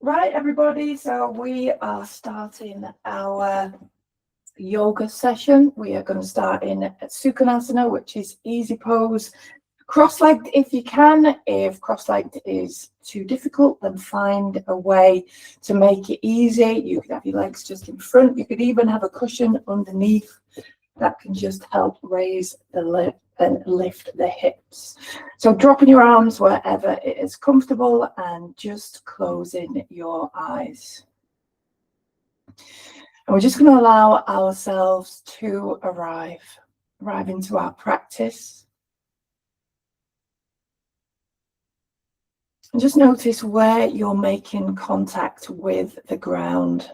Right, everybody, so we are starting our yoga session. We are going to start in Sukhanasana, which is easy pose. Cross-legged if you can. If cross-legged is too difficult, then find a way to make it easy. You could have your legs just in front. You could even have a cushion underneath that can just help raise the lip and lift the hips. So dropping your arms wherever it is comfortable and just closing your eyes. And we're just going to allow ourselves to arrive into our practice. And just notice where you're making contact with the ground.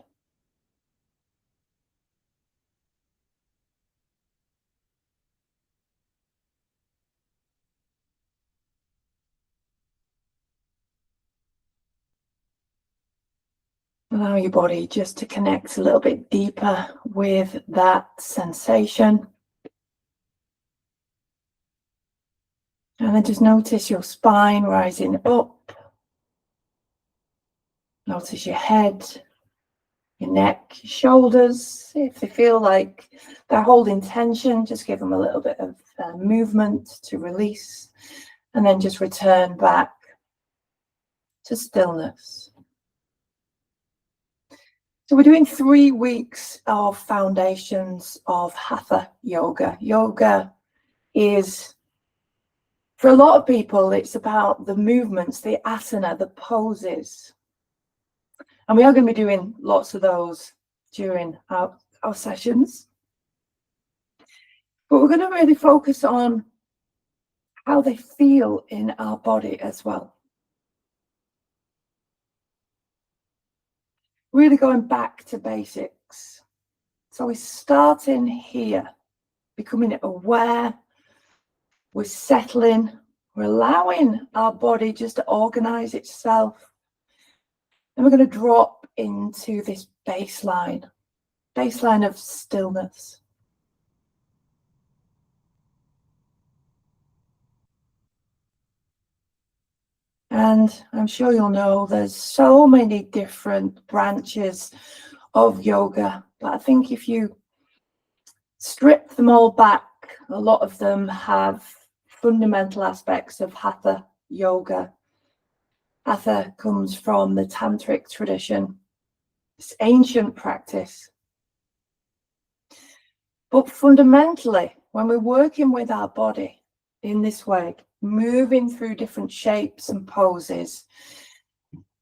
Allow your body just to connect a little bit deeper with that sensation. And then just notice your spine rising up. Notice your head, your neck, your shoulders. If they feel like they're holding tension, just give them a little bit of movement to release. And then just return back to stillness. So we're doing 3 weeks of foundations of Hatha yoga. Yoga is, for a lot of people, it's about the movements, the asana, the poses. And we are going to be doing lots of those during our sessions. But we're going to really focus on how they feel in our body as well. Really going back to basics. So we're starting here, becoming aware, we're settling, we're allowing our body just to organize itself. And we're going to drop into this baseline of stillness. And I'm sure you'll know there's so many different branches of yoga, but I think if you strip them all back, a lot of them have fundamental aspects of Hatha yoga. Hatha comes from the tantric tradition. It's ancient practice. But fundamentally, when we're working with our body in this way, moving through different shapes and poses,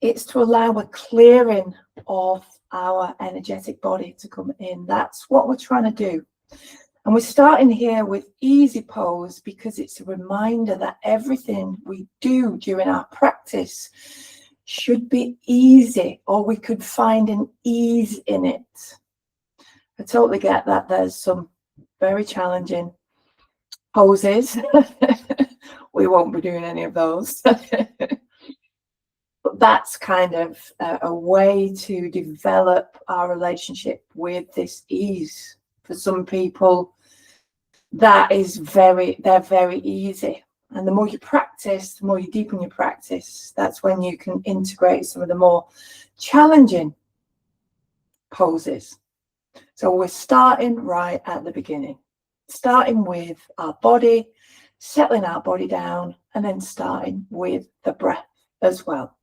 it's to allow a clearing of our energetic body to come in. That's what we're trying to do. And we're starting here with easy pose because it's a reminder that everything we do during our practice should be easy, or we could find an ease in it. I totally get that there's some very challenging poses. We won't be doing any of those. But that's kind of a way to develop our relationship with this ease. For some people, they're very easy. And the more you practice, the more you deepen your practice, that's when you can integrate some of the more challenging poses. So we're starting right at the beginning, starting with our body, settling our body down, and then starting with the breath as well.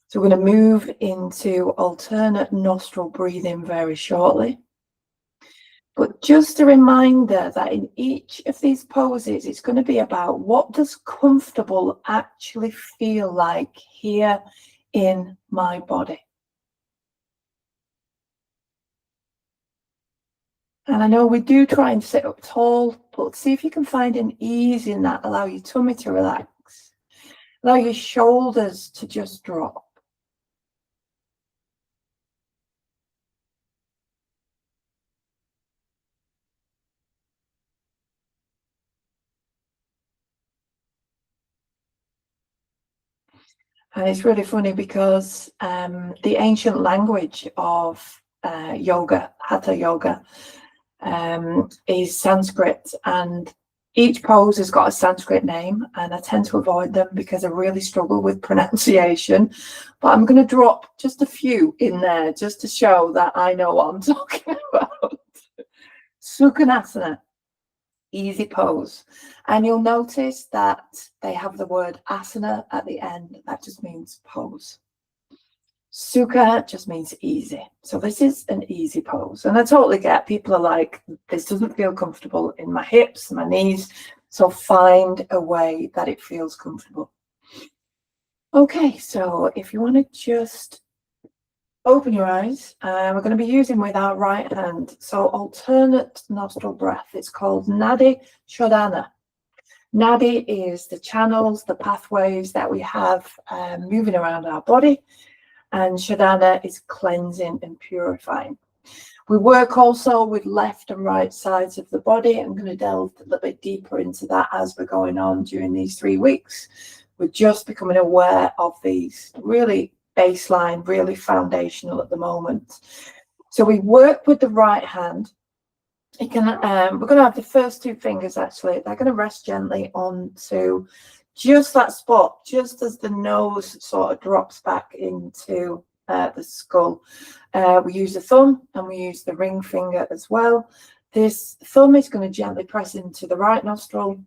So we're going to move into alternate nostril breathing very shortly. But just a reminder that in each of these poses, it's going to be about what does comfortable actually feel like here in my body. And I know we do try and sit up tall, but see if you can find an ease in that. Allow your tummy to relax. Allow your shoulders to just drop. And it's really funny because the ancient language of yoga, Hatha yoga, is Sanskrit, and Each pose has got a Sanskrit name, and I tend to avoid them because I really struggle with pronunciation. But I'm going to drop just a few in there just to show that I know what I'm talking about. Sukhanasana, easy pose. And you'll notice that they have the word asana at the end. That just means pose. Sukha just means easy. So this is an easy pose. And I totally get people are like, this doesn't feel comfortable in my hips, my knees. So find a way that it feels comfortable. Okay, so if you want to just open your eyes, we're going to be using with our right hand. So alternate nostril breath. It's called Nadi Shodhana. Nadi is the channels, the pathways that we have moving around our body. And Shodhana is cleansing and purifying. We work also with left and right sides of the body. I'm going to delve a little bit deeper into that as we're going on during these 3 weeks. We're just becoming aware of these, really baseline, really foundational at the moment. So we work with the right hand. You can, we're going to have the first 2 fingers actually. They're going to rest gently onto just that spot, just as the nose sort of drops back into the skull. We use the thumb and we use the ring finger as well. This thumb is going to gently press into the right nostril,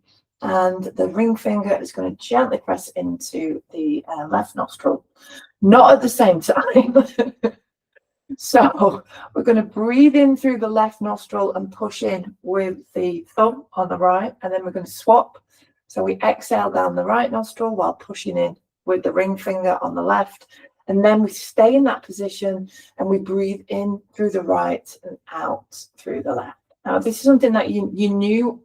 and the ring finger is going to gently press into the left nostril. Not at the same time. So we're going to breathe in through the left nostril and push in with the thumb on the right, and then we're going to swap. So we exhale down the right nostril while pushing in with the ring finger on the left, and then we stay in that position and we breathe in through the right and out through the left. Now, this is something that you knew.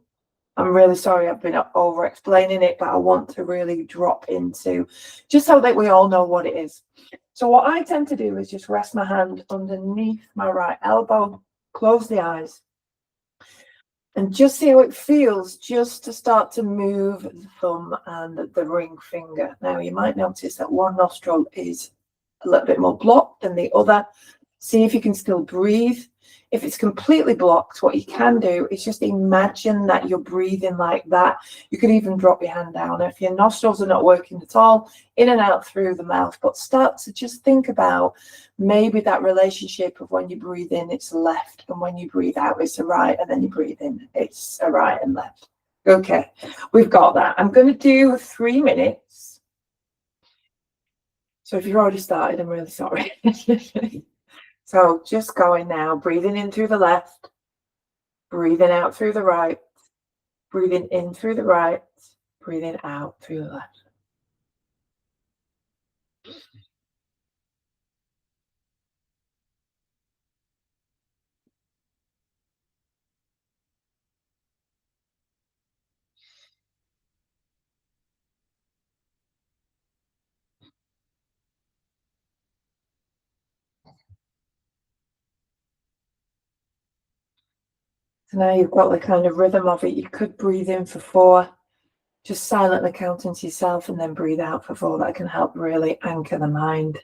I'm really sorry I've been over explaining it, but I want to really drop into just so that we all know what it is. So what I tend to do is just rest my hand underneath my right elbow, close the eyes, and just see how it feels just to start to move the thumb and the ring finger. Now, you might notice that one nostril is a little bit more blocked than the other. See if you can still breathe. If it's completely blocked, what you can do is just imagine that you're breathing like that. You could even drop your hand down. If your nostrils are not working at all, in and out through the mouth, but start to just think about maybe that relationship of when you breathe in, it's left, and when you breathe out, it's a right, and then you breathe in, it's a right and left. Okay, we've got that. I'm going to do 3 minutes. So if you've already started, I'm really sorry. So just going now, breathing in through the left, breathing out through the right, breathing in through the right, breathing out through the left. So now you've got the kind of rhythm of it. You could breathe in for 4, just silently counting to yourself, and then breathe out for 4. That can help really anchor the mind.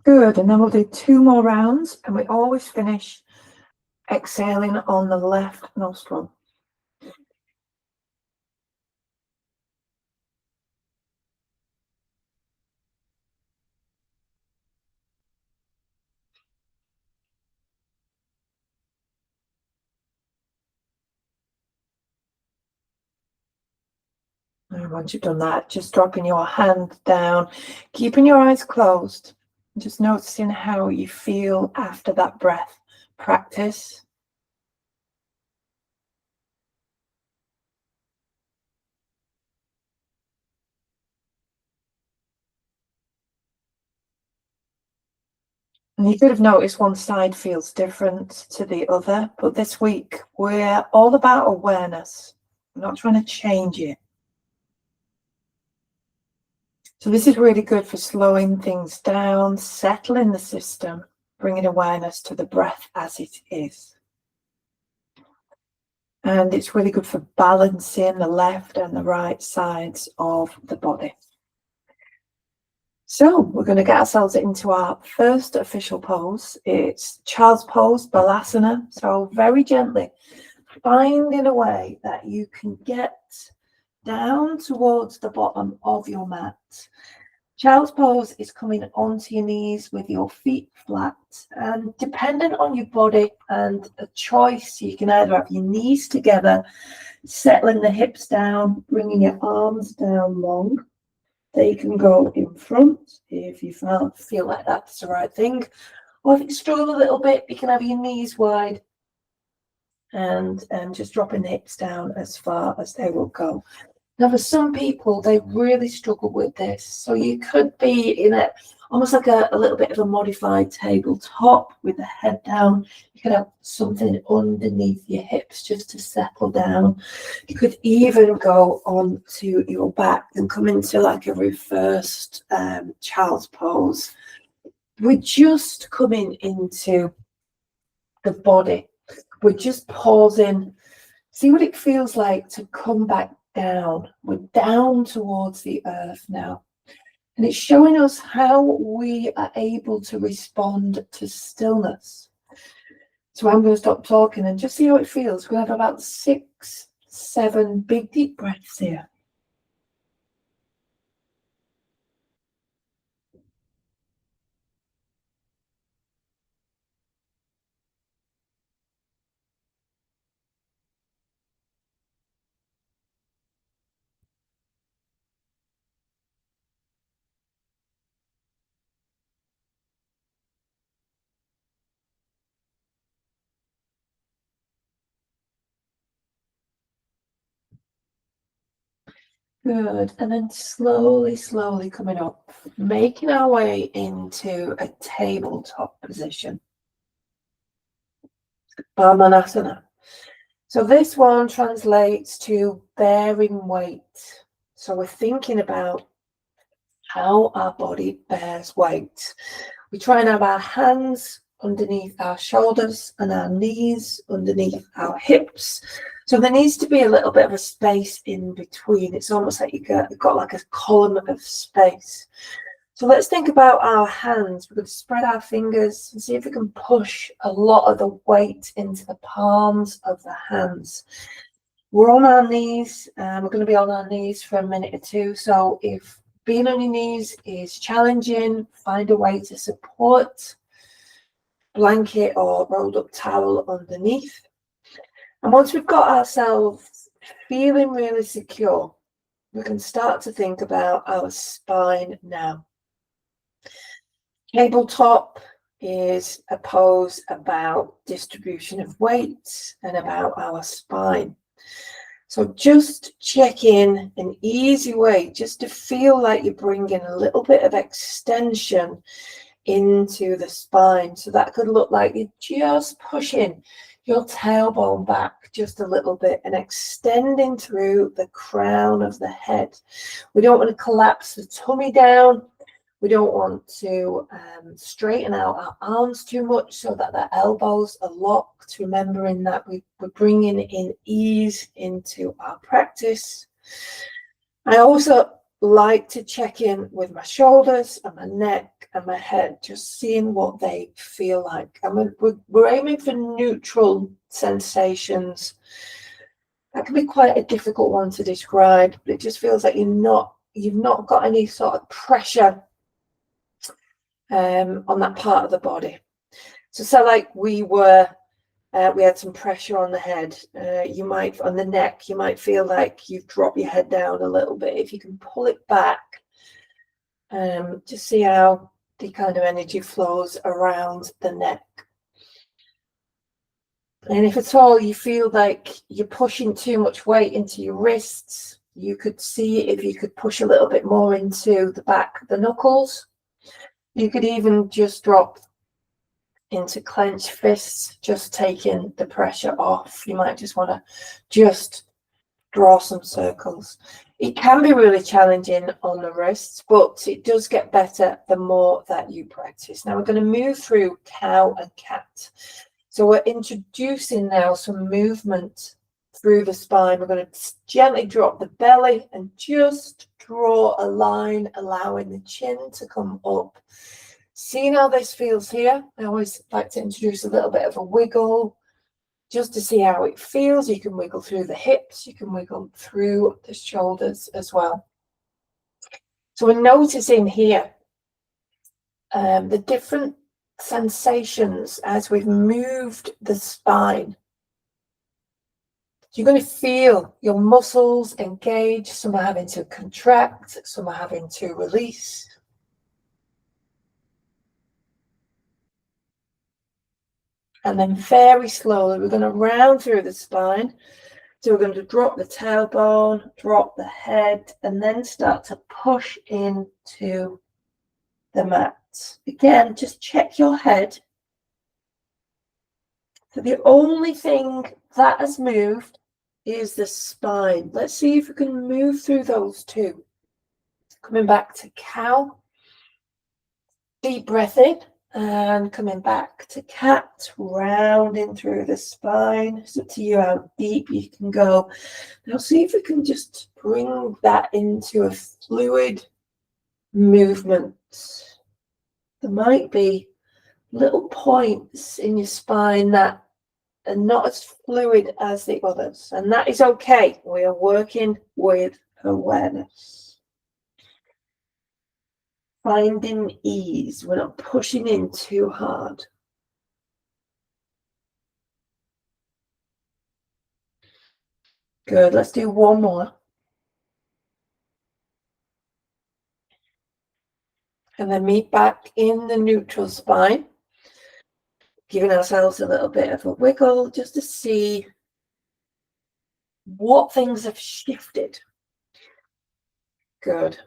Good, and then we'll do 2 more rounds, and we always finish exhaling on the left nostril. And once you've done that, just dropping your hand down, keeping your eyes closed, just noticing how you feel after that breath practice. And you could have noticed one side feels different to the other, but this week we're all about awareness. We're not trying to change it. So this is really good for slowing things down, settling the system, bringing awareness to the breath as it is. And it's really good for balancing the left and the right sides of the body. So we're going to get ourselves into our first official pose. It's child's pose, balasana. So very gently, finding a way that you can get down towards the bottom of your mat. Child's pose is coming onto your knees with your feet flat, and dependent on your body and a choice, you can either have your knees together, settling the hips down, bringing your arms down long. They can go in front if you feel like that's the right thing, or if you struggle a little bit, you can have your knees wide and just dropping the hips down as far as they will go. Now, for some people, they really struggle with this. So you could be in almost like a little bit of a modified tabletop with the head down. You could have something underneath your hips just to settle down. You could even go onto your back and come into like a reversed child's pose. We're just coming into the body. We're just pausing. See what it feels like to come back down. We're down towards the earth now. And it's showing us how we are able to respond to stillness. So I'm going to stop talking and just see how it feels. We're going to have about 6, 7 big deep breaths here. Good. And then slowly, slowly coming up, making our way into a tabletop position. Brahmanasana. So this one translates to bearing weight. So we're thinking about how our body bears weight. We try and have our hands underneath our shoulders and our knees underneath our hips. So there needs to be a little bit of a space in between. It's almost like you've got like a column of space. So let's think about our hands. We're going to spread our fingers and see if we can push a lot of the weight into the palms of the hands. We're on our knees, and we're going to be on our knees for a minute or two. So if being on your knees is challenging, find a way to support, blanket or rolled up towel underneath. And once we've got ourselves feeling really secure, we can start to think about our spine now. Tabletop is a pose about distribution of weight and about our spine. So just check in an easy way just to feel like you're bringing a little bit of extension into the spine. So that could look like you're just pushing your tailbone back just a little bit and extending through the crown of the head. We don't want to collapse the tummy down. We don't want to straighten out our arms too much so that the elbows are locked, remembering that we're bringing in ease into our practice. I also like to check in with my shoulders and my neck and my head, just seeing what they feel like. And we're aiming for neutral sensations. That can be quite a difficult one to describe, but it just feels like you've not got any sort of pressure on that part of the body. So like we had some pressure on the head. You might, on the neck, you might feel like you've dropped your head down a little bit. If you can pull it back, just see how the kind of energy flows around the neck. And if at all you feel like you're pushing too much weight into your wrists, you could see if you could push a little bit more into the back of the knuckles. You could even just drop into clenched fists, just taking the pressure off. You might just want to just draw some circles. It can be really challenging on the wrists, but it does get better the more that you practice. Now we're going to move through cow and cat. So we're introducing now some movement through the spine. We're going to gently drop the belly and just draw a line, allowing the chin to come up. Seeing how this feels here, I always like to introduce a little bit of a wiggle just to see how it feels. You can wiggle through the hips, you can wiggle through the shoulders as well. So we're noticing here the different sensations as we've moved the spine. You're going to feel your muscles engage. Some are having to contract, some are having to release. And then very slowly, we're going to round through the spine. So we're going to drop the tailbone, drop the head, and then start to push into the mat. Again, just check your head. So the only thing that has moved is the spine. Let's see if we can move through those two. Coming back to cow. Deep breath in. And coming back to cat, rounding through the spine. It's up to you how deep you can go. Now see if we can just bring that into a fluid movement. There might be little points in your spine that are not as fluid as the others, and that is okay. We are working with awareness. Finding ease. We're not pushing in too hard. Good. Let's do one more. And then meet back in the neutral spine. Giving ourselves a little bit of a wiggle just to see what things have shifted. Good.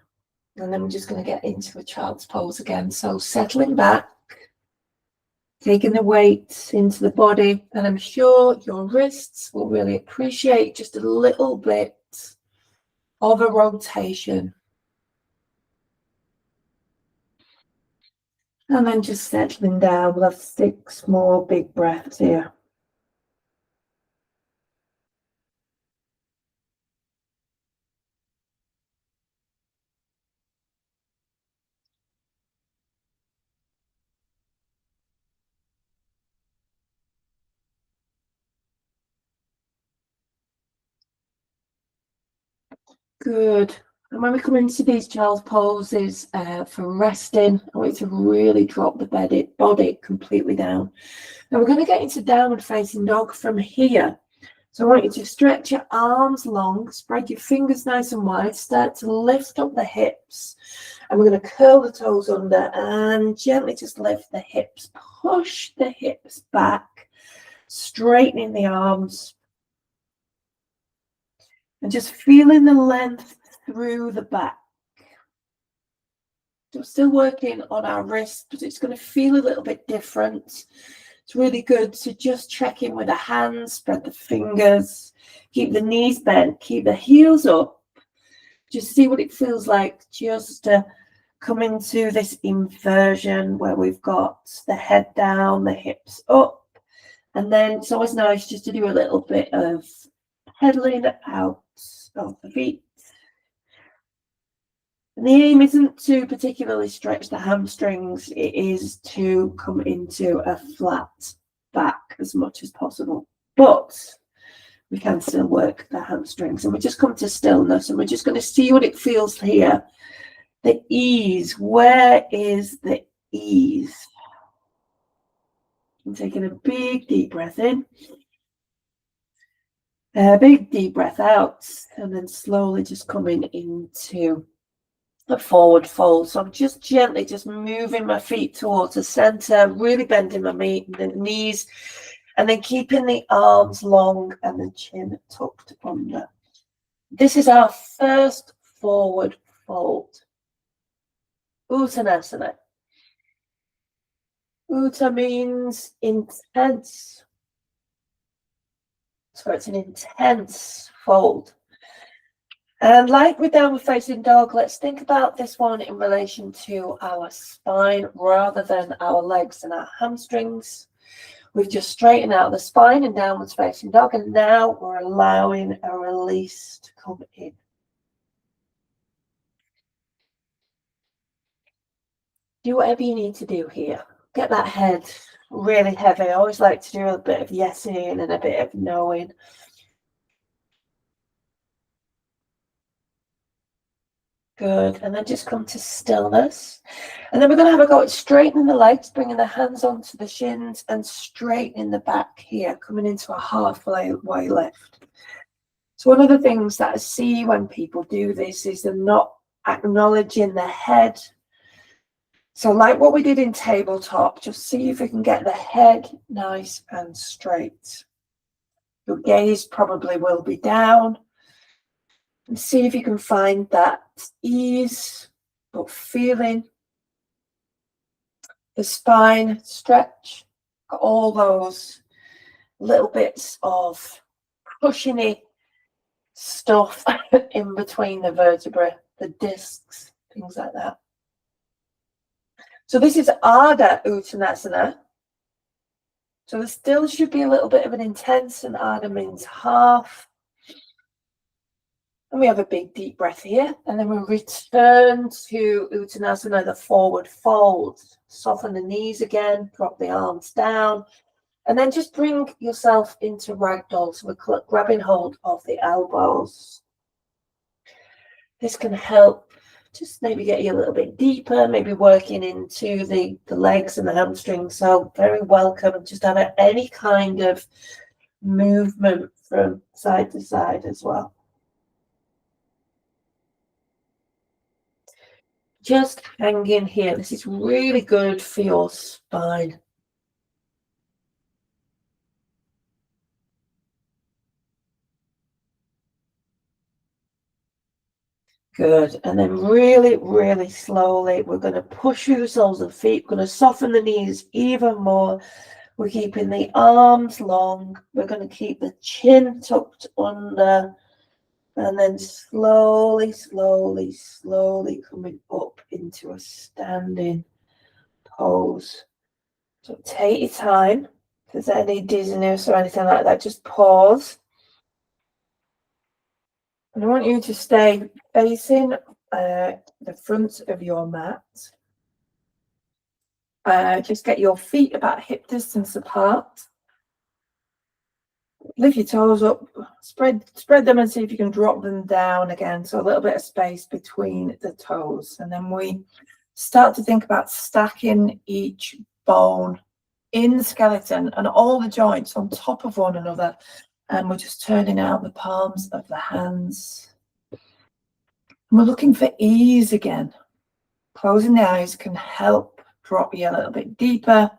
And then we're just going to get into a child's pose again. So settling back, taking the weight into the body, and I'm sure your wrists will really appreciate just a little bit of a rotation. And then just settling down. We'll have 6 more big breaths here. Good. And when we come into these child's poses for resting, I want you to really drop the body completely down. Now we're going to get into downward facing dog from here. So I want you to stretch your arms long, spread your fingers nice and wide, start to lift up the hips. And we're going to curl the toes under and gently just lift the hips. Push the hips back, straightening the arms. And just feeling the length through the back. So we're still working on our wrist, but it's going to feel a little bit different. It's really good to just check in with the hands, spread the fingers, keep the knees bent, keep the heels up. Just see what it feels like just to come into this inversion where we've got the head down, the hips up. And then it's always nice just to do a little bit of pedaling out of the feet. And the aim isn't to particularly stretch the hamstrings, it is to come into a flat back as much as possible. But we can still work the hamstrings, and we just come to stillness, and we're just going to see what it feels here. The ease. Where is the ease? I'm taking a big deep breath in, a big deep breath out, and then slowly just coming into the forward fold. So I'm just gently just moving my feet towards the center, really bending my knees, and then keeping the arms long and the chin tucked under. This is our first forward fold. Uttanasana. Utta means intense. So it's an intense fold. And like with downward facing dog, let's think about this one in relation to our spine rather than our legs and our hamstrings. We've just straightened out the spine in downward facing dog, and now we're allowing a release to come in. Do whatever you need to do here. Get that head really heavy. I always like to do a bit of yesing and a bit of knowing. Good. And then just come to stillness. And then we're going to have a go at straightening the legs, bringing the hands onto the shins and straightening the back here, coming into a halfway lift. So one of the things that I see when people do this is they're not acknowledging the head. So like what we did in tabletop, just see if we can get the head nice and straight. Your gaze probably will be down. And see if you can find that ease, but feeling the spine stretch, all those little bits of cushiony stuff in between the vertebrae, the discs, things like that. So this is Ardha Uttanasana. So there still should be a little bit of an intense, and Ardha means half. And we have a big deep breath here, and then we return to Uttanasana, the forward fold. Soften the knees again, drop the arms down, and then just bring yourself into ragdoll. So we're grabbing hold of the elbows. This can help just maybe get you a little bit deeper, maybe working into the legs and the hamstrings. So very welcome. Just have any kind of movement from side to side as well. Just hang in here. This is really good for your spine. Good. And then really, really slowly, we're going to push through the soles of the feet. We're going to soften the knees even more. We're keeping the arms long. We're going to keep the chin tucked under. And then slowly, slowly, slowly coming up into a standing pose. So take your time. If there's any dizziness or anything like that, just pause. And I want you to stay facing the front of your mat. Just get your feet about hip distance apart. Lift your toes up, spread them and see if you can drop them down again. So a little bit of space between the toes. And then we start to think about stacking each bone in the skeleton and all the joints on top of one another. And we're just turning out the palms of the hands. And we're looking for ease again. Closing the eyes can help drop you a little bit deeper.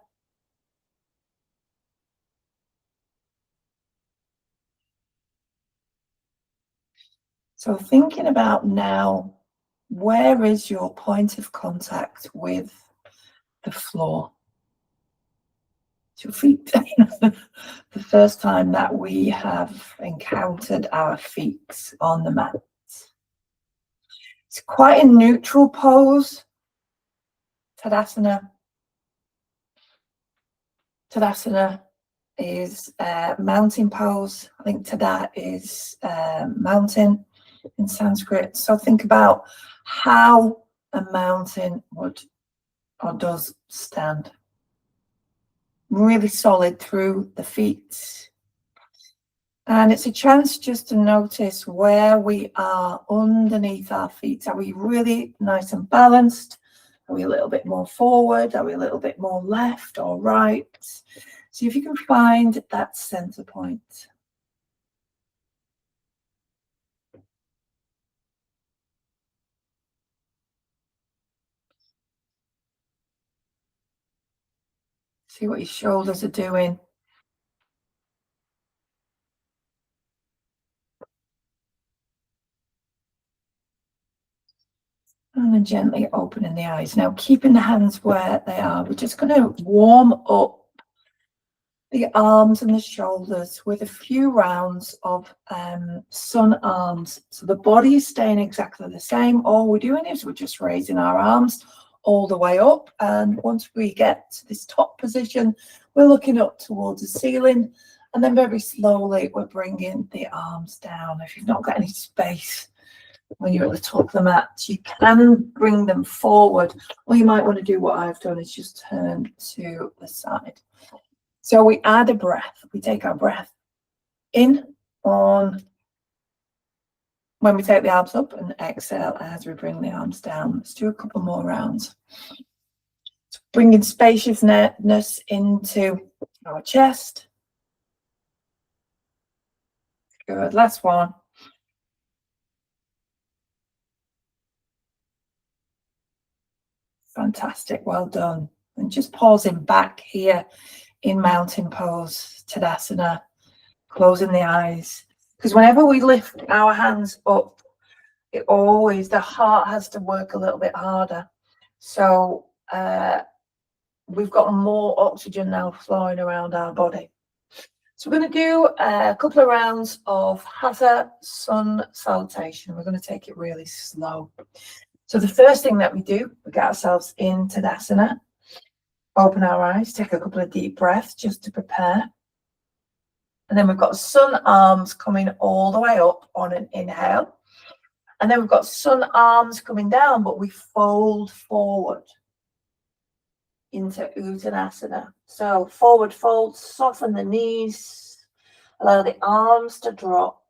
So thinking about now, where is your point of contact with the floor? It's your feet. The first time that we have encountered our feet on the mat. It's quite a neutral pose. Tadasana. Tadasana is mountain pose. I think Tada is mountain in Sanskrit. So think about how a mountain would or does stand. Really solid through the feet. And it's a chance just to notice where we are underneath our feet. Are we really nice and balanced? Are we a little bit more forward? Are we a little bit more left or right? See if you can find that center point. See what your shoulders are doing. And then gently opening the eyes. Now, keeping the hands where they are, we're just going to warm up the arms and the shoulders with a few rounds of sun arms. So the body is staying exactly the same. All we're doing is we're just raising our arms all the way up. And once we get to this top position, we're looking up towards the ceiling. And then very slowly, we're bringing the arms down. If you've not got any space when you're at the top of the mat, you can bring them forward. Or you might want to do what I've done, is just turn to the side. So we add a breath. We take our breath in on when we take the arms up, and exhale as we bring the arms down. Let's do a couple more rounds. So bringing spaciousness into our chest. Good. Last one. Fantastic. Well done. And just pausing back here in mountain pose, Tadasana, closing the eyes. Because whenever we lift our hands up, it always, the heart has to work a little bit harder. So we've got more oxygen now flowing around our body. So we're going to do a couple of rounds of Hatha sun salutation. We're going to take it really slow. So the first thing that we do, we get ourselves in Tadasana, open our eyes, take a couple of deep breaths just to prepare. And then we've got sun arms coming all the way up on an inhale. And then we've got sun arms coming down, but we fold forward into Uttanasana. So forward fold, soften the knees, allow the arms to drop.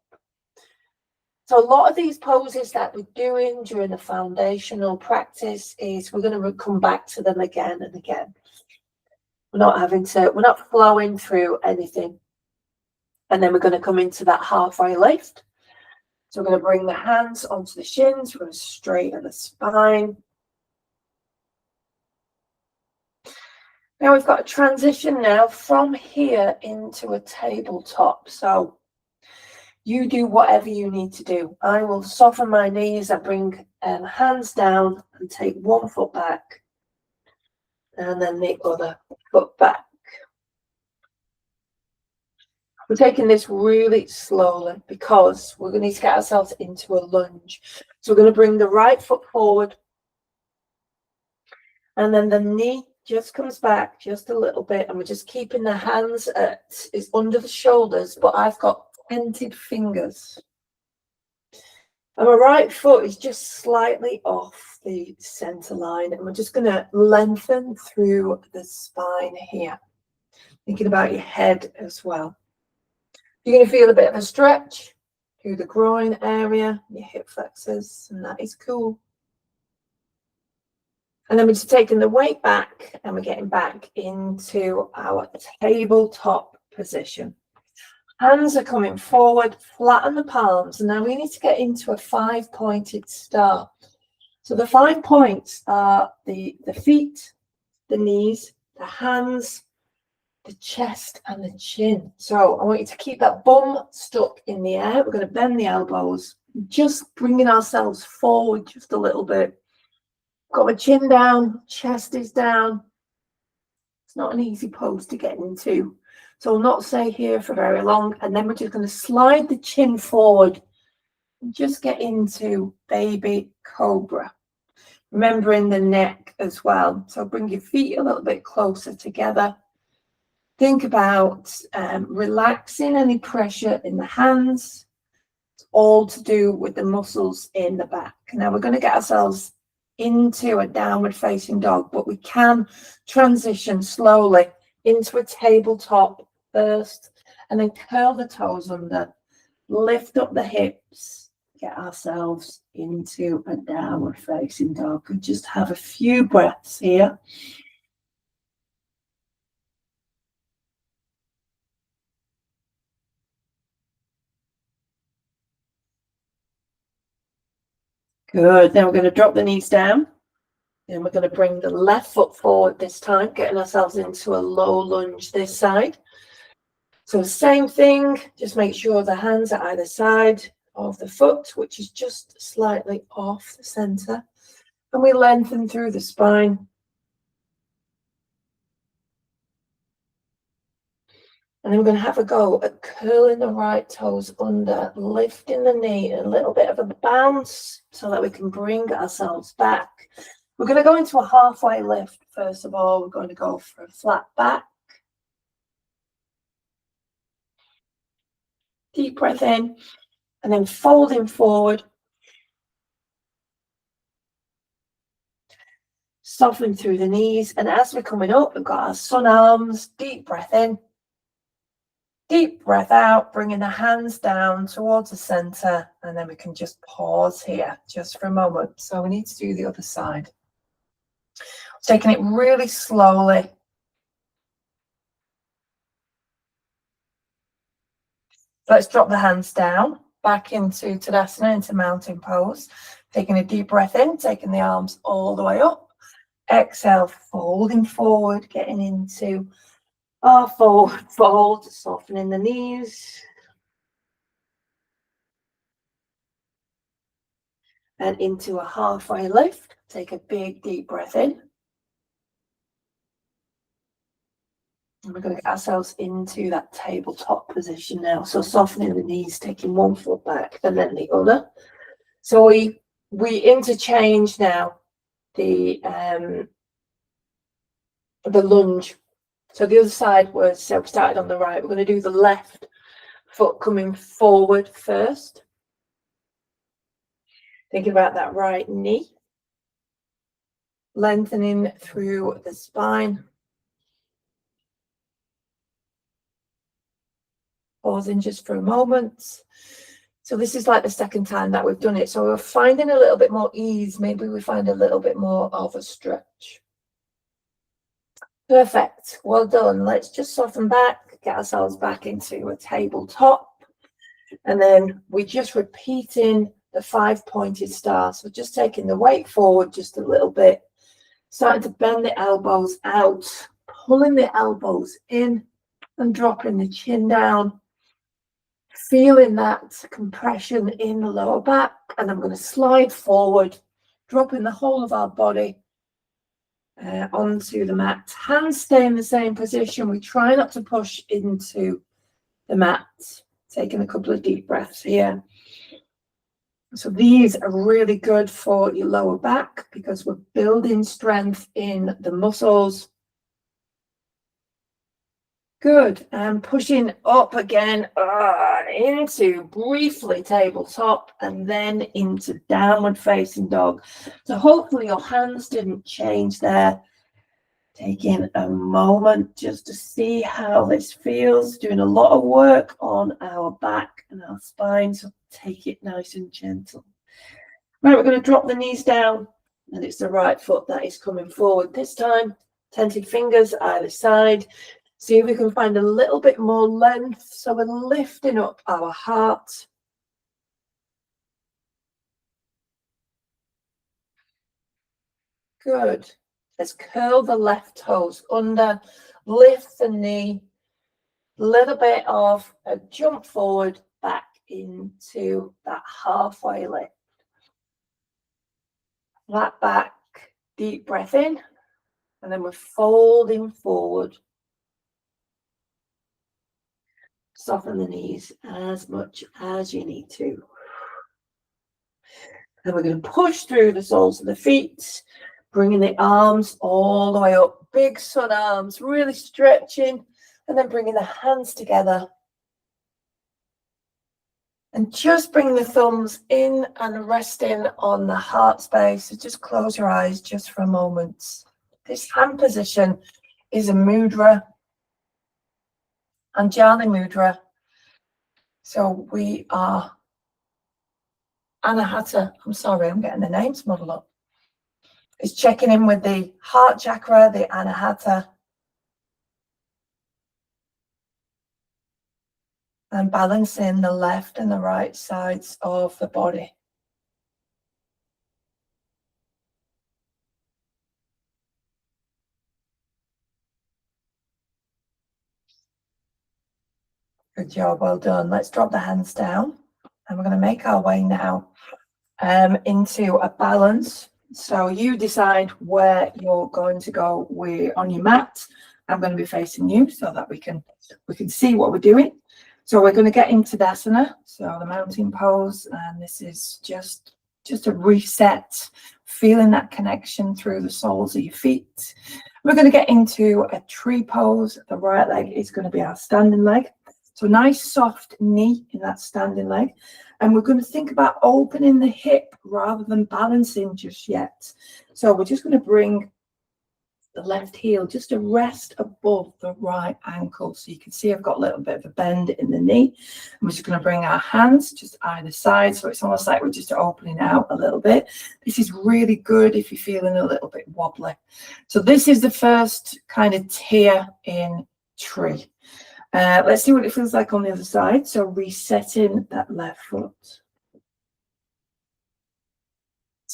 So a lot of these poses that we're doing during the foundational practice is we're going to come back to them again and again. We're not flowing through anything. And then we're going to come into that halfway lift. So we're going to bring the hands onto the shins, we're going to straighten the spine. Now we've got a transition now from here into a tabletop. So you do whatever you need to do. I will soften my knees. I bring hands down and take one foot back and then the other foot back. We're taking this really slowly because we're going to need to get ourselves into a lunge. So we're going to bring the right foot forward and then the knee just comes back just a little bit, and we're just keeping the hands is under the shoulders, but I've got pointed fingers. And my right foot is just slightly off the center line, and we're just going to lengthen through the spine here. Thinking about your head as well. You're going to feel a bit of a stretch through the groin area, your hip flexors, and that is cool. And then we're just taking the weight back and we're getting back into our tabletop position. Hands are coming forward, flatten the palms. And now we need to get into a 5-pointed star. So the 5 points are the feet, the knees, the hands, the chest and the chin. So I want you to keep that bum stuck in the air. We're going to bend the elbows, just bringing ourselves forward just a little bit. Got my chin down, chest is down. It's not an easy pose to get into. So we'll not stay here for very long. And then we're just going to slide the chin forward and just get into baby cobra. Remembering the neck as well. So bring your feet a little bit closer together. Think about relaxing any pressure in the hands. all to do with the muscles in the back. Now we're going to get ourselves into a downward facing dog, but we can transition slowly into a tabletop first, and then curl the toes under, lift up the hips, get ourselves into a downward facing dog, and just have a few breaths here. Good. Then we're going to drop the knees down. Then we're going to bring the left foot forward this time, getting ourselves into a low lunge this side. So same thing, just make sure the hands are either side of the foot, which is just slightly off the center. And we lengthen through the spine. And then we're going to have a go at curling the right toes under, lifting the knee, a little bit of a bounce so that we can bring ourselves back. We're going to go into a halfway lift. First of all, we're going to go for a flat back. Deep breath in, and then folding forward. Soften through the knees. And as we're coming up, we've got our sun arms. Deep breath in. Deep breath out, bringing the hands down towards the center. And then we can just pause here just for a moment. So we need to do the other side. Taking it really slowly. Let's drop the hands down, back into Tadasana, into mountain pose. Taking a deep breath in, taking the arms all the way up. Exhale, folding forward, getting into our forward fold, softening the knees. And into a halfway lift. Take a big deep breath in. And we're going to get ourselves into that tabletop position now. So softening the knees, taking one foot back and then the other. So we interchange now the lunge. So the other side was, so we started on the right. We're going to do the left foot coming forward first. Thinking about that right knee. Lengthening through the spine. Pausing just for a moment. So this is like the second time that we've done it. So we're finding a little bit more ease. Maybe we find a little bit more of a stretch. Perfect. Well done. Let's just soften back, get ourselves back into a tabletop. And then we're just repeating the 5-pointed star. So just taking the weight forward just a little bit. Starting to bend the elbows out. Pulling the elbows in and dropping the chin down. Feeling that compression in the lower back, and I'm going to slide forward, dropping the whole of our body onto the mat. Hands stay in the same position. We try not to push into the mat. Taking a couple of deep breaths here. So these are really good for your lower back because we're building strength in the muscles. Good. And pushing up again into briefly tabletop and then into downward facing dog. So hopefully your hands didn't change there. Taking a moment just to see how this feels. Doing a lot of work on our back and our spine. So take it nice and gentle. Right, we're going to drop the knees down. And it's the right foot that is coming forward this time. Tented fingers either side. See if we can find a little bit more length. So we're lifting up our heart. Good. Let's curl the left toes under, lift the knee, little bit of a jump forward back into that halfway lift. Flat back, deep breath in, and then we're folding forward. Soften the knees as much as you need to. And we're going to push through the soles of the feet, bringing the arms all the way up. Big sun arms, really stretching, and then bringing the hands together. And just bring the thumbs in and resting on the heart space. So just close your eyes just for a moment. This hand position is a mudra, Anjali mudra. So we are Anahata. I'm sorry, I'm getting the names muddled up. It's checking in with the heart chakra, the Anahata, and balancing the left and the right sides of the body. Good job, well done. Let's drop the hands down, and we're going to make our way now into a balance. So you decide where you're going to go. We're on your mat. I'm going to be facing you so that we can see what we're doing. So we're going to get into Tadasana, so the mountain pose, and this is just a reset, feeling that connection through the soles of your feet. We're going to get into a tree pose. The right leg is going to be our standing leg. So a nice soft knee in that standing leg. And we're going to think about opening the hip rather than balancing just yet. So we're just going to bring the left heel just to rest above the right ankle. So you can see I've got a little bit of a bend in the knee. And we're just going to bring our hands just either side. So it's almost like we're just opening out a little bit. This is really good if you're feeling a little bit wobbly. So this is the first kind of tier in tree. Let's see what it feels like on the other side. So resetting that left foot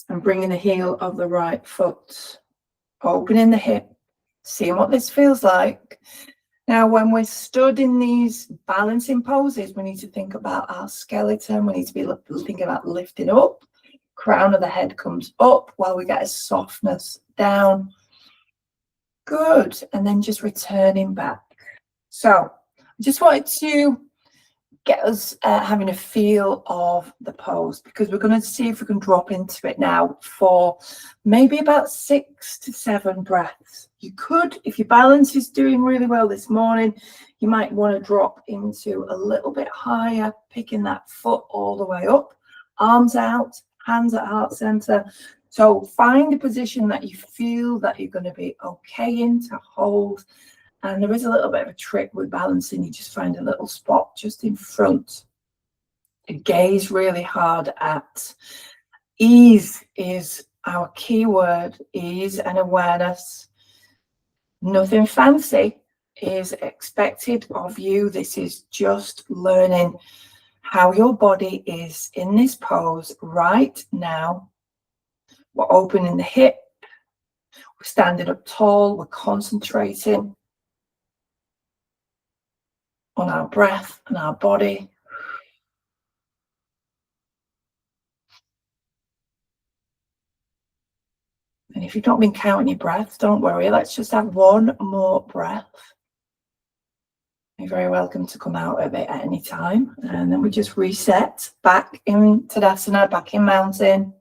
and bringing the heel of the right foot, opening the hip, seeing what this feels like. Now, when we're stood in these balancing poses, we need to think about our skeleton. We need to be thinking about lifting up. Crown of the head comes up while we get a softness down. Good. And then just returning back. So I just wanted to get us having a feel of the pose, because we're going to see if we can drop into it now for maybe about 6 to 7 breaths. You could, if your balance is doing really well this morning, you might want to drop into a little bit higher, picking that foot all the way up, arms out, hands at heart center. So find a position that you feel that you're going to be okay in to hold. And there is a little bit of a trick with balancing. You just find a little spot just in front to gaze really hard at. Ease is our key word, ease and awareness. Nothing fancy is expected of you. This is just learning how your body is in this pose right now. We're opening the hip. We're standing up tall. We're concentrating on our breath and our body. And if you've not been counting your breaths, don't worry. Let's just have one more breath. You're very welcome to come out of it at any time. And then we just reset back in Tadasana, back in mountain.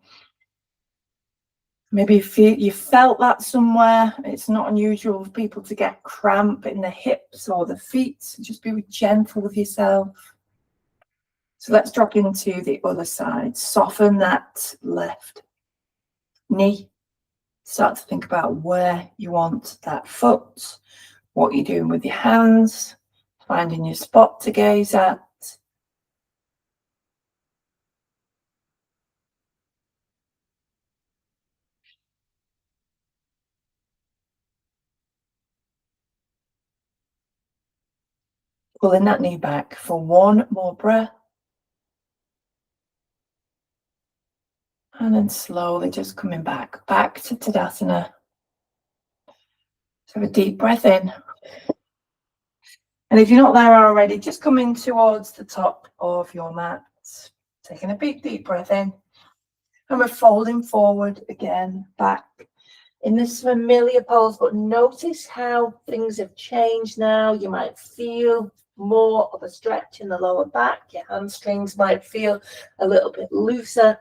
Maybe you felt that somewhere. It's not unusual for people to get cramp in the hips or the feet. Just be gentle with yourself. So let's drop into the other side. Soften that left knee. Start to think about where you want that foot, what you're doing with your hands, finding your spot to gaze at. Pulling that knee back for one more breath. And then slowly just coming back to Tadasana. So have a deep breath in. And if you're not there already, just come in towards the top of your mat. Taking a big, deep breath in. And we're folding forward again, back in this familiar pose. But notice how things have changed now. You might feel more of a stretch in the lower back. Your hamstrings might feel a little bit looser.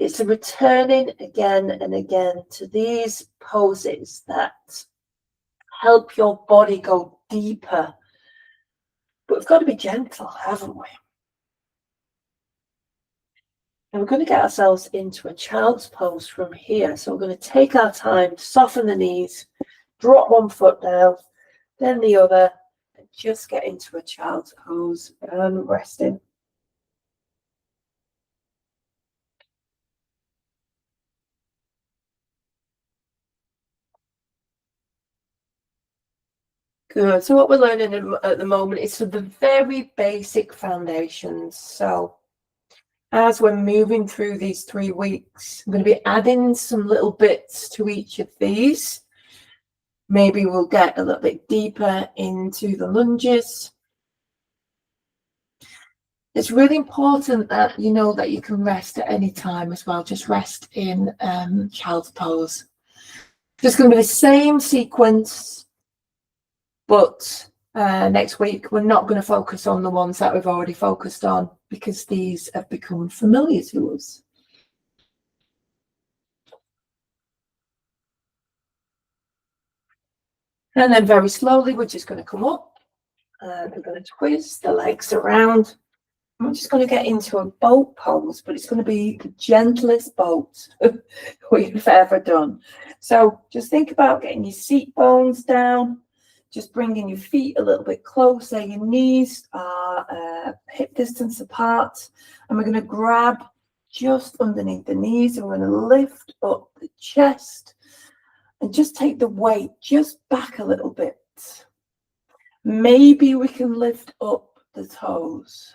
It's a returning again and again to these poses that help your body go deeper. But we've got to be gentle, haven't we? And we're going to get ourselves into a child's pose from here. So we're going to take our time, soften the knees, drop one foot down, then the other, and just get into a child's pose and resting. Good. So what we're learning at the moment is for the very basic foundations. So as we're moving through these 3 weeks, I'm going to be adding some little bits to each of these. Maybe we'll get a little bit deeper into the lunges. It's really important that you know that you can rest at any time as well. Just rest in child's pose. Just going to be the same sequence, but next week we're not going to focus on the ones that we've already focused on because these have become familiar to us. And then very slowly we're just going to come up and we're going to twist the legs around. I'm just going to get into a boat pose, but it's going to be the gentlest boat we've ever done. So just think about getting your seat bones down, just bringing your feet a little bit closer. Your knees are hip distance apart, and we're going to grab just underneath the knees, and we're going to lift up the chest and just take the weight just back a little bit. Maybe we can lift up the toes.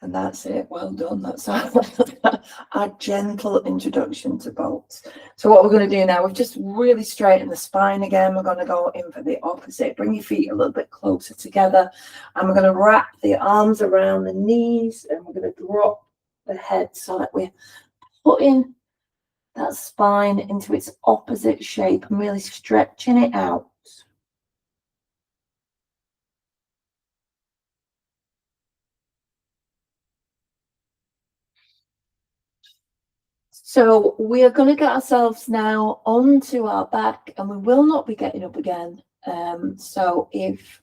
And that's it. Well done. That's our gentle introduction to boats. So what we're going to do now, we've just really straightened the spine again. We're going to go in for the opposite. Bring your feet a little bit closer together. And we're going to wrap the arms around the knees. And we're going to drop the head so that we're putting that spine into its opposite shape and really stretching it out. So we are going to get ourselves now onto our back, and we will not be getting up again. So if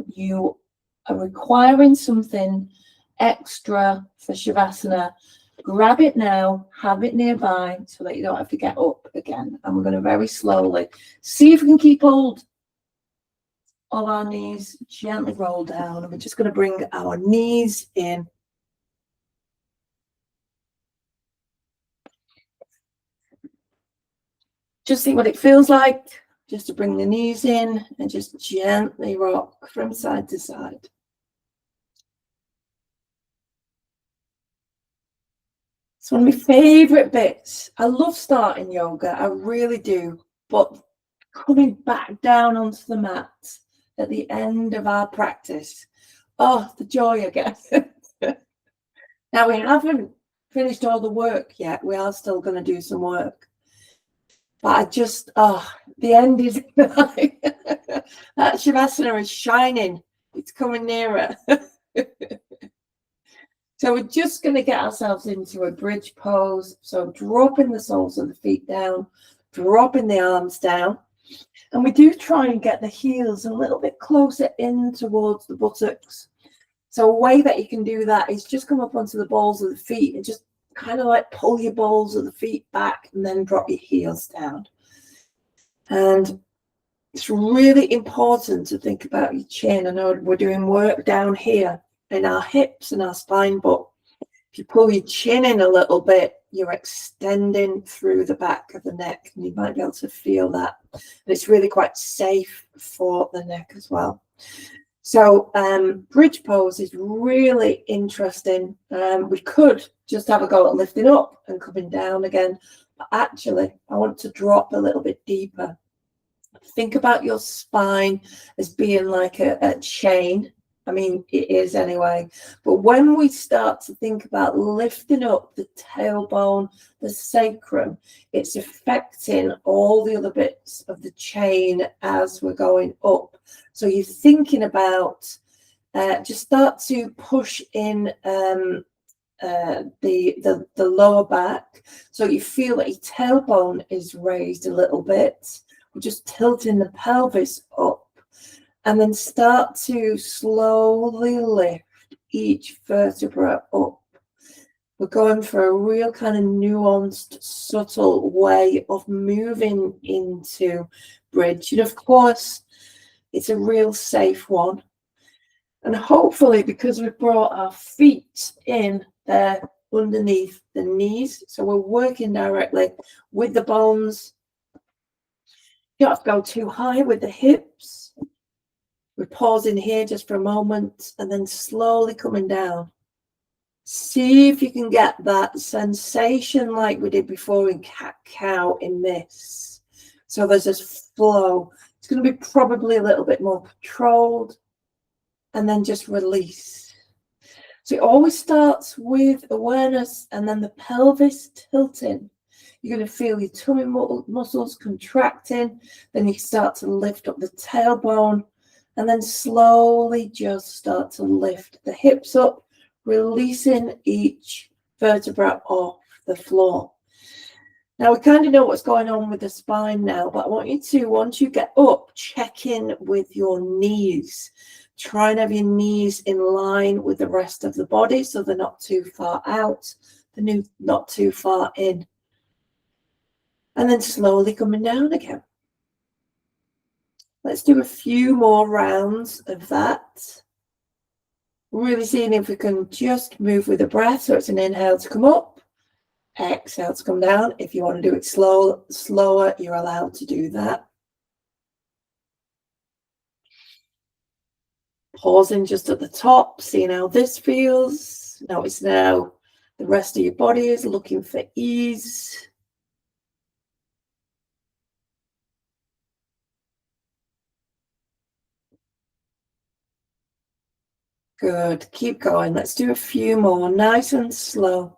you are requiring something extra for Shavasana, grab it now, have it nearby so that you don't have to get up again. And we're going to very slowly see if we can keep hold of our knees, gently roll down, and we're just going to bring our knees in. Just see what it feels like, just to bring the knees in and just gently rock from side to side. It's one of my favorite bits. I love starting yoga, I really do, but coming back down onto the mat at the end of our practice, oh, the joy I get. Now, we haven't finished all the work yet. We are still going to do some work. But I just, the end is like, that Shavasana is shining. It's coming nearer. So we're just going to get ourselves into a bridge pose. So dropping the soles of the feet down, dropping the arms down. And we do try and get the heels a little bit closer in towards the buttocks. So a way that you can do that is just come up onto the balls of the feet and just kind of like pull your balls of the feet back and then drop your heels down. And it's really important to think about your chin. I know we're doing work down here in our hips and our spine, but if you pull your chin in a little bit, you're extending through the back of the neck, and you might be able to feel that. And it's really quite safe for the neck as well. So bridge pose is really interesting. We could just have a go at lifting up and coming down again, but actually I want to drop a little bit deeper. Think about your spine as being like a chain. I mean, it is anyway. But when we start to think about lifting up the tailbone, the sacrum, it's affecting all the other bits of the chain as we're going up. So you're thinking about, just start to push in the lower back. So you feel that your tailbone is raised a little bit. We're just tilting the pelvis up, and then start to slowly lift each vertebra up. We're going for a real kind of nuanced, subtle way of moving into bridge. And of course, it's a real safe one. And hopefully, because we've brought our feet in there underneath the knees, so we're working directly with the bones. You don't have to go too high with the hips. We're pausing here just for a moment and then slowly coming down. See if you can get that sensation like we did before in cat-cow in this. So there's this flow. It's going to be probably a little bit more controlled, and then just release. So it always starts with awareness and then the pelvis tilting. You're going to feel your tummy muscles contracting. Then you start to lift up the tailbone, and then slowly just start to lift the hips up, releasing each vertebra off the floor. Now we kind of know what's going on with the spine now, but I want you to, once you get up, check in with your knees. Try and have your knees in line with the rest of the body so they're not too far out, they're not too far in. And then slowly coming down again. Let's do a few more rounds of that. Really seeing if we can just move with the breath. So it's an inhale to come up, exhale to come down. If you want to do it slower, you're allowed to do that. Pausing just at the top, seeing how this feels. Notice now the rest of your body is looking for ease. Good. Keep going. Let's do a few more, nice and slow.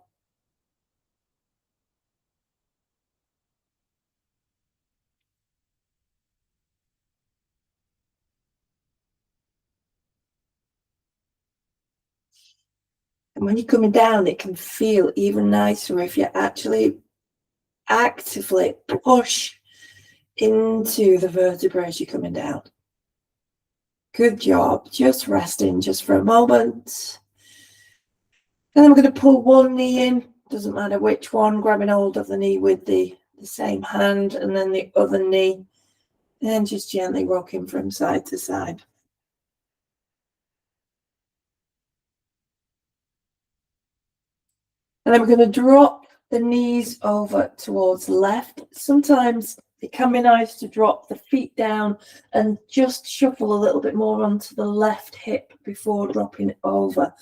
And when you're coming down, it can feel even nicer if you actually actively push into the vertebrae as you're coming down. Good job. Just resting just for a moment. And then we're going to pull one knee in. Doesn't matter which one. Grabbing hold of the knee with the same hand, and then the other knee. And just gently rocking from side to side. And then we're going to drop the knees over towards the left. Sometimes it can be nice to drop the feet down and just shuffle a little bit more onto the left hip before dropping it over.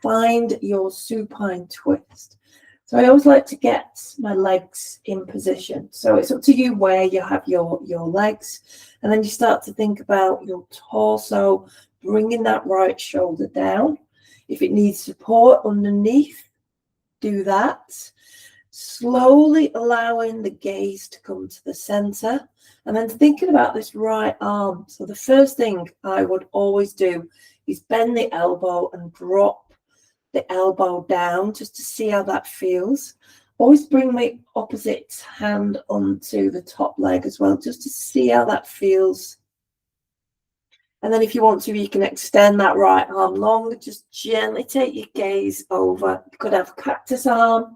Find your supine twist. So I always like to get my legs in position. So it's up to you where you have your legs. And then you start to think about your torso, bringing that right shoulder down. If it needs support underneath, do that. Slowly allowing the gaze to come to the center, and then thinking about this right arm. So the first thing I would always do is bend the elbow and drop the elbow down just to see how that feels. Always bring my opposite hand onto the top leg as well, just to see how that feels. And then if you want to, you can extend that right arm long. Just gently take your gaze over. You could have a cactus arm.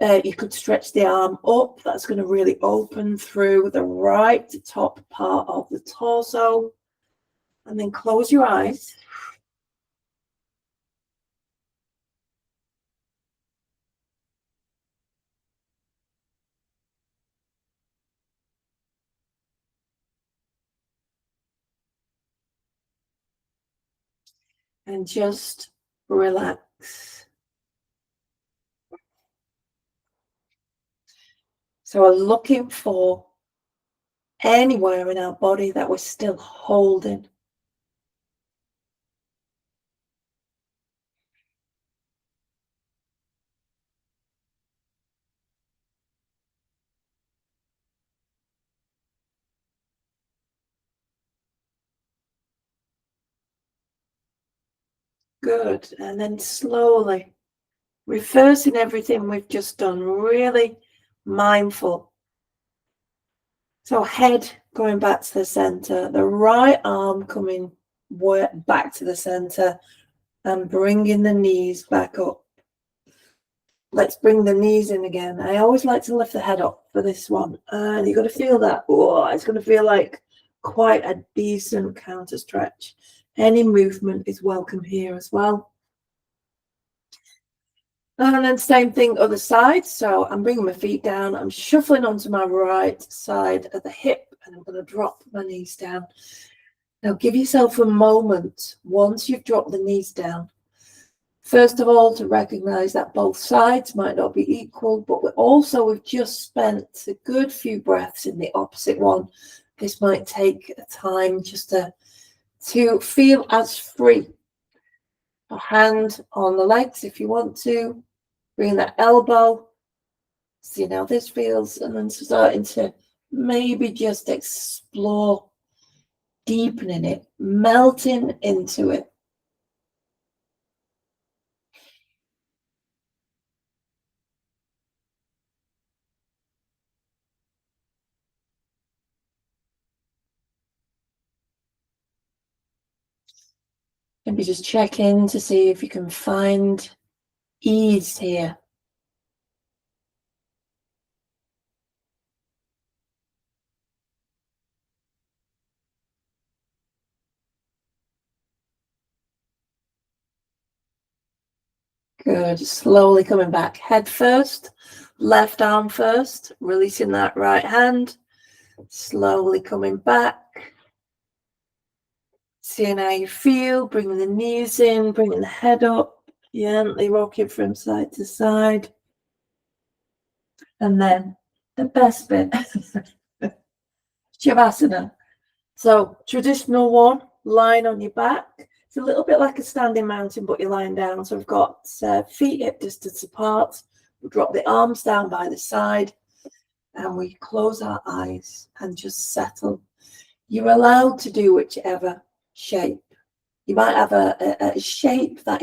You could stretch the arm up. That's going to really open through the right top part of the torso. And then close your eyes. And just relax. So we're looking for anywhere in our body that we're still holding. Good. And then slowly reversing everything we've just done, really mindful. So head going back to the center, the right arm coming back to the center and bringing the knees back up. Let's bring the knees in again. I always like to lift the head up for this one. And you've got to feel that. Oh, it's going to feel like quite a decent counter stretch. Any movement is welcome here as well. And then same thing, other side. So I'm bringing my feet down. I'm shuffling onto my right side of the hip, and I'm going to drop my knees down. Now give yourself a moment once you've dropped the knees down. First of all, to recognize that both sides might not be equal, but we've just spent a good few breaths in the opposite one. This might take a time just to feel as free. A hand on the legs if you want to. Bring that elbow. See how this feels, and then starting to maybe just explore, deepening it, melting into it. Maybe just check in to see if you can find ease here. Good. Slowly coming back. Head first, left arm first, releasing that right hand. Slowly coming back. Seeing how you feel, bringing the knees in, bringing the head up, gently rocking from side to side. And then the best bit, Shavasana. So traditional one, lying on your back. It's a little bit like a standing mountain, but you're lying down. So we've got feet hip distance apart. We drop the arms down by the side and we close our eyes and just settle. You're allowed to do whichever shape. You might have a shape that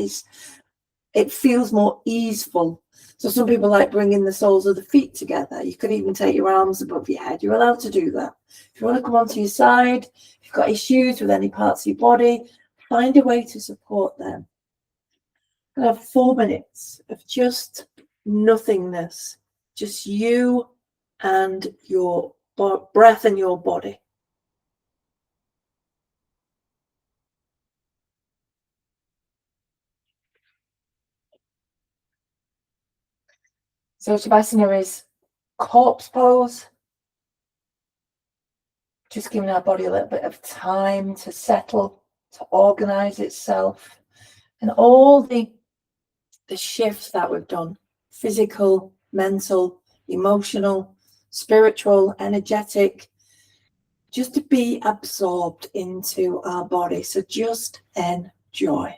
it feels more easeful. So some people like bringing the soles of the feet together. You could even take your arms above your head. You're allowed to do that. If you want to come onto your side, if you've got issues with any parts of your body, find a way to support them. We're going to have 4 minutes of just nothingness, just you and your breath and your body. So Shavasana is corpse pose. Just giving our body a little bit of time to settle, to organize itself. And all the shifts that we've done, physical, mental, emotional, spiritual, energetic, just to be absorbed into our body. So just enjoy.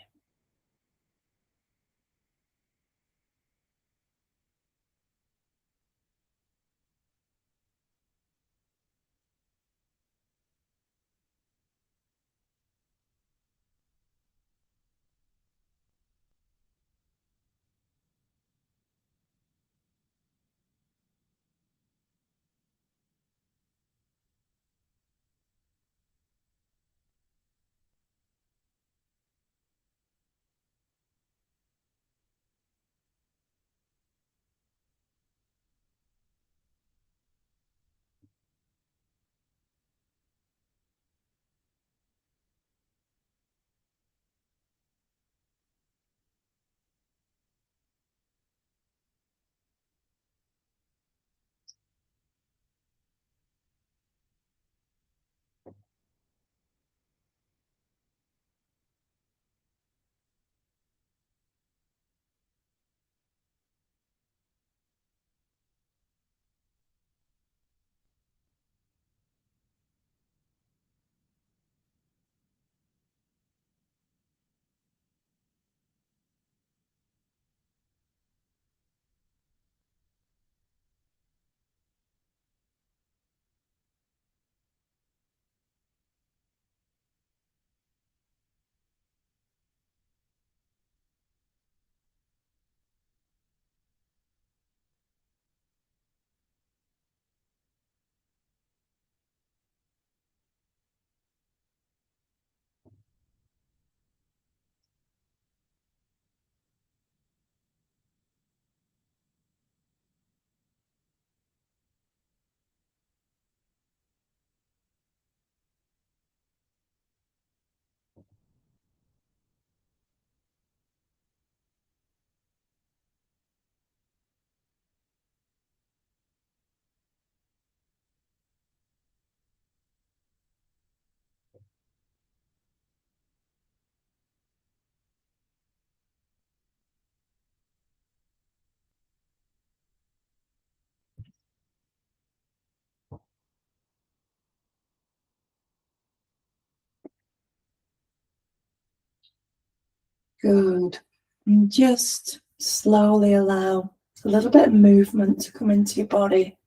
Good. And just slowly allow a little bit of movement to come into your body.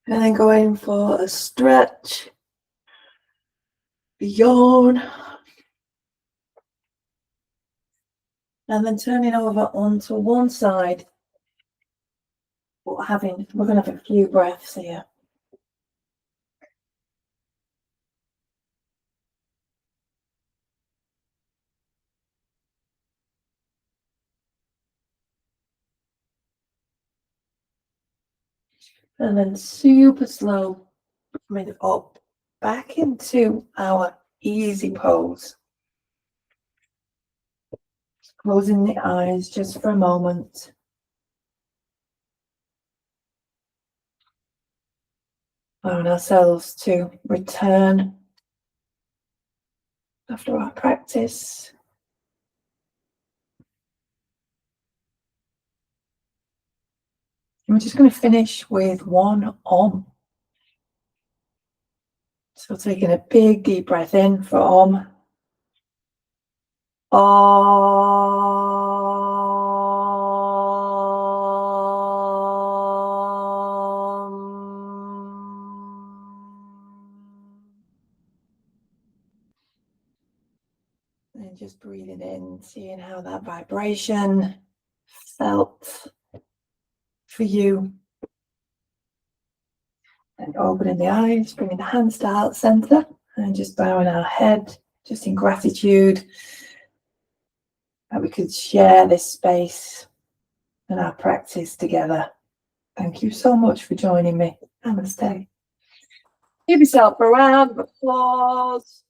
And then go in for a stretch, yawn, and then turning over onto one side. We're going to have a few breaths here. And then super slow, coming up back into our easy pose. Closing the eyes just for a moment. Allowing ourselves to return after our practice. And we're just going to finish with one Om. So taking a big deep breath in for Om. And just breathing in, seeing how that vibration felt for you. And opening the eyes, bringing the hands to heart center, and just bowing our head, just in gratitude that we could share this space and our practice together. Thank you so much for joining me. Namaste. Give yourself a round of applause.